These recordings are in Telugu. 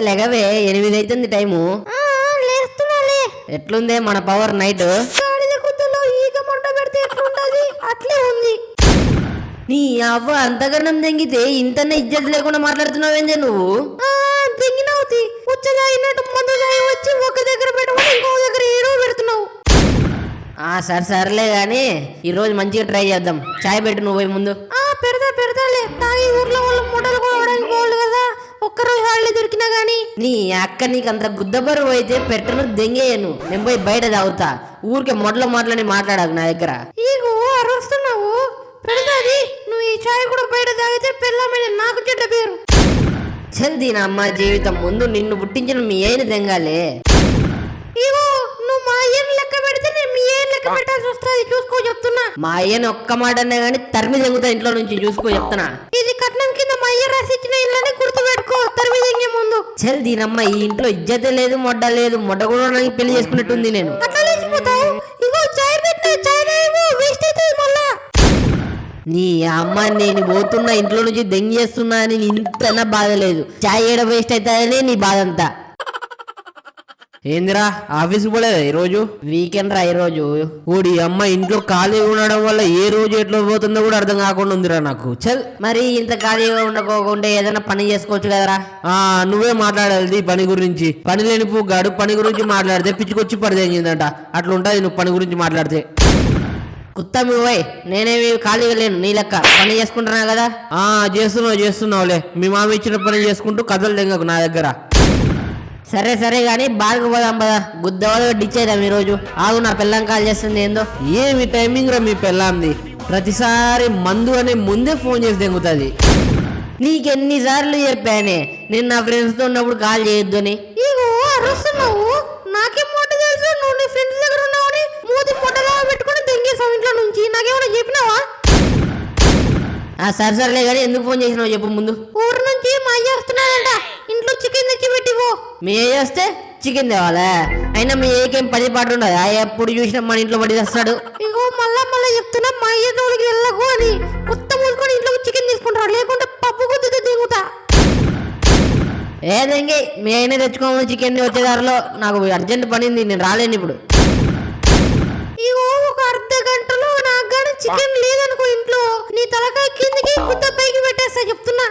లెగవే 8 అవుతుంది టైము. ఎట్లుందే మన పవర్ నైట్? అట్లే ఉంది. నీ అవ్వ అంతగనం తెంగితే ఇంతనే ఇజ్జత్ లేకుండా మాట్లాడుతున్నావేందే నువ్వు? తెంగినవుతి ఉచ్చదాయినట్టు మందు వచ్చి ఒక దగ్గర పెట్టమని ఇంకో దగ్గర ఏడో పెడుతున్నావు. సరేలే గాని ఈ రోజు మంచిగా ట్రై చేద్దాం. చాయ్ పెట్టు నువ్వు పోయి ముందు. పెడతాలే. తాగి ఊర్లో వాళ్ళు మూటలు కొనడానికి పోవాలి కదా, ఒక్కరోజు హాలిడే దొరికినా గానీ. నీ అక్క నీకు అంత గుద్దబరువు అయితే పెట్టను దెంగేయను. నేను పోయి బయట తాగుతా. ఊరికే మొదలు మాట్లాడకు నా దగ్గర. ఈగో అరుస్తున్నావు. పెడతాది. నువ్వు ఈ చాయ్ కూడా బయట తాగితే పిల్లమైన నాకు చెడ్డ పేరు. చల్ది నా అమ్మ జీవితం. ముందు నిన్ను పుట్టించిన మీ అయిన దెంగాలే. ఇగో నువ్వు మా అయ్యని లెక్క పెడితే నేను మీ అయ్యని లెక్క పెట్టాల్సి వస్తుంది. చూసుకో చెప్తున్నా. మా అయ్యని ఒక్క మాట అన్నా గానీ తరిమి దెంగుతా ఇంట్లో నుంచి. చూసుకో చెప్తున్నా. ఇది కట్నం కింద మా అయ్య రాసి ఇచ్చిన ఇళ్ళని గుర్తు పెట్టుకో. తరిమి దెంగే ముందు. చల్ దీనమ్మ ఈ ఇంట్లో ఇజ్జతే లేదు, మొడ్డ లేదు. మొడ్డ కూడా నాకు పెళ్లి చేసుకున్నట్టుంది. నేను అట్లా లేచిపోతావు. ఇగో చాయ్ పెట్టిన చాయ్ వేస్ట్ అవుతుంది మళ్ళా. నీ అమ్మ నేను పోతున్నా ఇంట్లో నుంచి దెంగి చేస్తున్నా అని ఇంతనా బాధ లేదు. చాయ్ ఏడ వేస్ట్ అవుతాయని నీ బాధ అంతా. ఏందిరా ఆఫీస్ పోలేదా ఈరోజు? వీకెండ్ రా ఈరోజు. ఓడి అమ్మ ఇంట్లో ఖాళీ ఉండడం వల్ల ఏ రోజు ఎట్లా పోతుందో కూడా అర్థం కాకుండా ఉందిరా నాకు. చల్ మరి ఇంత ఖాళీగా ఉండకోకుండా ఏదైనా పని చేసుకోవచ్చు కదరా. నువ్వే మాట్లాడాలి పని గురించి. పని లేని పూగాడు పని గురించి మాట్లాడితే పిచ్చికొచ్చి పడిదేంగిందంట. అట్లా ఉంటది నువ్వు పని గురించి మాట్లాడితే. కుత్తమి పోయి నేనేమి ఖాళీగా లేను. నీ లెక్క పని చేసుకుంటున్నా కదా. చేస్తున్నావులే. మీ మామ ఇచ్చిన పని చేసుకుంటూ కథలు తెంగకు నా దగ్గర. సరే గాని బాగా పోదాం పదా. గుద్దవాళ్ళు డిచ్చేద్దాం ఈరోజు. ఆగు నా పిల్లం కాల్ చేస్తుంది. ఏందో ఏమి టైమింగ్ రా మీ పిల్లంది. ప్రతిసారి మందు అనే ముందే ఫోన్ చేసి దెంగుతుంది. నీకెన్నిసార్లు చెప్పానే నేను నా ఫ్రెండ్స్ తో ఉన్నప్పుడు కాల్ చేయొద్దు అని. ఇగో అరుస్తున్నావు. నాకేం మాట తెలుసు నువ్వు నీ ఫ్రెండ్స్ దగ్గర ఉన్నావని. మూతి పొట్టలా పెట్టుకుని దెంగేసావు ఇంట్లో నుంచి. నాకేమైనా చెప్పినావా? సరేలే కానీ ఎందుకు ఫోన్ చేసినావు చెప్పు ముందు. ఊరు నుంచి మా అయ్య వస్తున్నాడంట. ఇంట్లో చికెన్ తెచ్చి పెట్టిపో. మీ ఏ వస్తే చికెన్ తేవాలా? అయినా మీ ఏకేం పని పాటు ఉండదు. ఎప్పుడు చూసినా మన ఇంట్లో పడి తెస్తాడు. ఇగో మళ్ళా చెప్తున్నా మా అయ్య తోడికి వెళ్ళకు అని. కొత్త మూసుకొని ఇంట్లో చికెన్ తీసుకుంటాడు. లేకుంటే పప్పు గుద్దుతో దిగుతా. ఏదంగి మీ అయినా తెచ్చుకోమని చికెన్ వచ్చేదారిలో. నాకు అర్జెంట్ పనింది, నేను రాలేను ఇప్పుడు. ఇగో ఒక అర్ధ గంటలో నాకు కానీ చికెన్ లేదనుకో ఇంట్లో, నీ తలకాయ కిందకి గుద్ద పైకి పెట్టేస్తా చెప్తున్నా.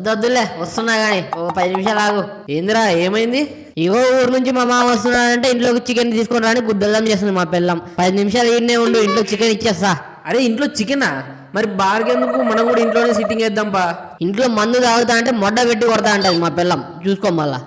వద్దులే వస్తున్నా గానీ ఒక 10 నిమిషాలు ఆగు. ఏందిరా ఏమైంది? ఇగో ఊరు నుంచి మా మామ వస్తున్నాడంటే ఇంట్లోకి చికెన్ తీసుకొని రాని గుద్దల్లం చేస్తుంది మా పిల్లం. 10 నిమిషాలు ఈయనే ఉండు, ఇంట్లో చికెన్ ఇచ్చేస్తా. అరే ఇంట్లో చికెనా? మరి బార్గెందుకు? మనం కూడా ఇంట్లోనే సిట్టింగ్ వేద్దాంపా. ఇంట్లో మందు తాగుతా అంటే మొడ్డ పెట్టి కొడతా అంటది మా పిల్లం. చూసుకో మళ్ళా.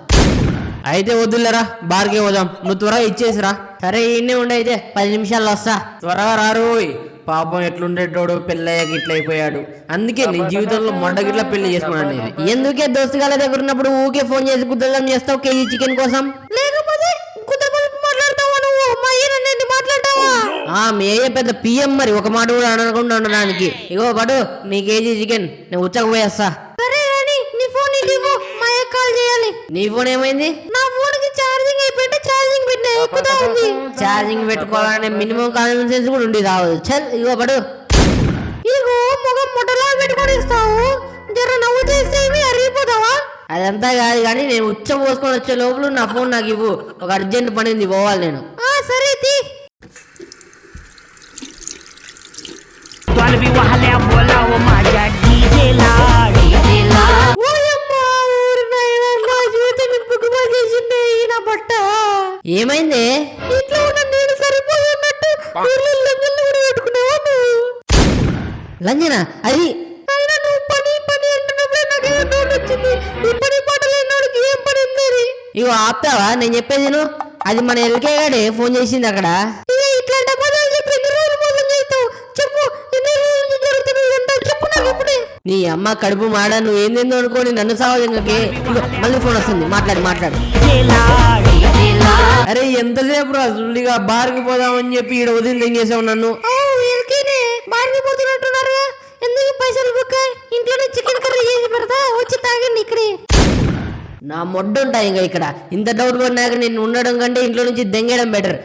అయితే వద్దులేరా, బార్గే పోదాం. నువ్వు త్వరగా ఇచ్చేసిరా. సరే ఈయనే ఉండి అయితే 10 నిమిషాల్లో వస్తా. త్వరగా రారోయ్. పాపం ఎట్లుండేటోడు పెళ్ళయ్యాక ఇట్లా అయిపోయాడు. అందుకే నీ జీవితంలో మొండగిట్లా పెళ్లి చేసుకున్నాను. ఎందుకే దోస్తుగాల దగ్గర ఉన్నప్పుడు ఊకే ఫోన్ చేసి గుద్దల్లం చేస్తావు కేజీ చికెన్ కోసం? లేకపోతే మాట్లాడతావా నువ్వు? మా అయ్య మాట్లాడతావా? మీ అయ్య పెద్ద పిఎం మరి ఒక మాట కూడా అనకుండా ఉండడానికి. ఇగో పడు నీ కేజీ చికెన్ నేను ఉచ్చకపోయేస్తా. సరే అని నీ ఫోన్ ఇవ్వు. మా అయ్య కాల్ చేయాలి. నీ ఫోన్ ఏమైంది? నా ఫోన్ కి ఛార్జింగ్ అయిపోయింటే ఛార్జింగ్ పెట్టినా ఎక్కుతా ఉంది. ఛార్జింగ్ పెట్టుకోవాలనే మినిమం కామన్ సెన్స్ కూడా ఉండి రావద్దు. చల్ ఇగో పడు. ఇగో ముఖం ముట్టలా పెట్టుకొని ఇస్తావు. జర నవ్వు చేస్తే అరిగిపోతావా? అదంతా కాదు కానీ నేను ఉచ్చ పోసుకొని వచ్చే లోపల నా ఫోన్ నాకు ఇవ్వు. ఒక అర్జెంట్ పనింది, పోవాలి నేను. సరే తీ. ఏమైంది? ఇంట్లో ఉన్న నేను సరిపోయినట్టు లంజన అది ఇగో ఆపుతావా? నేను చెప్పేది నువ్వు. అది మన ఎల్కే గాడే ఫోన్ చేసింది అక్కడ. నీ అమ్మ కడుపు మాడ. నువ్వు ఏందేందో అనుకోని నన్ను సావదంగకి. మళ్ళీ ఫోన్ వస్తుంది, మాట్లాడు. అరే ఎంతసేపు రా సుల్లిగా బార్కి పోదామని చెప్పి ఈడ వదిలి తెంగేసావు నన్ను. ఎందుకు పైసలు బుక్? ఇంట్లోనే చికెన్ కర్రీ చేసి పెడతా, వచ్చి తాగండి ఇక్కడే. నా మొడ్డు ఉంటాయి ఇంకా ఇక్కడ. ఇంత డౌట్ పడినాక నేను ఉండడం కంటే ఇంట్లో నుంచి దెంగేయడం బెటర్.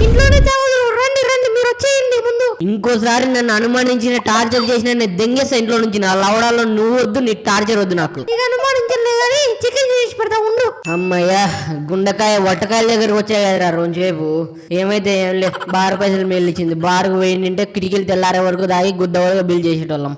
ఇంట్లోనే తాగదు. రండి మీరు వచ్చేయండి ముందు. ఇంకోసారి నన్ను అనుమానించిన టార్చర్ చేసిన నేను దెంగేస్తా ఇంట్లో నుంచి. నా లవడాలో నువ్వు వద్దు, నీ టార్చర్ వద్దు నాకు. నీకు అనుమానించలే కానీ చికెన్ చేసి పెడతా ఉండు. అమ్మయ్యా, గుండెకాయ వట్టకాయల దగ్గరకు వచ్చాయి కదరా రోజుసేపు. ఏమైతే ఏం లే, బార్ పైసలు మేలు ఇచ్చింది. బార్కు పోయిందంటే కిటికీలు తెల్లారే వరకు దాగి గుద్ద వరకు బిల్ చేసేటోళ్ళం.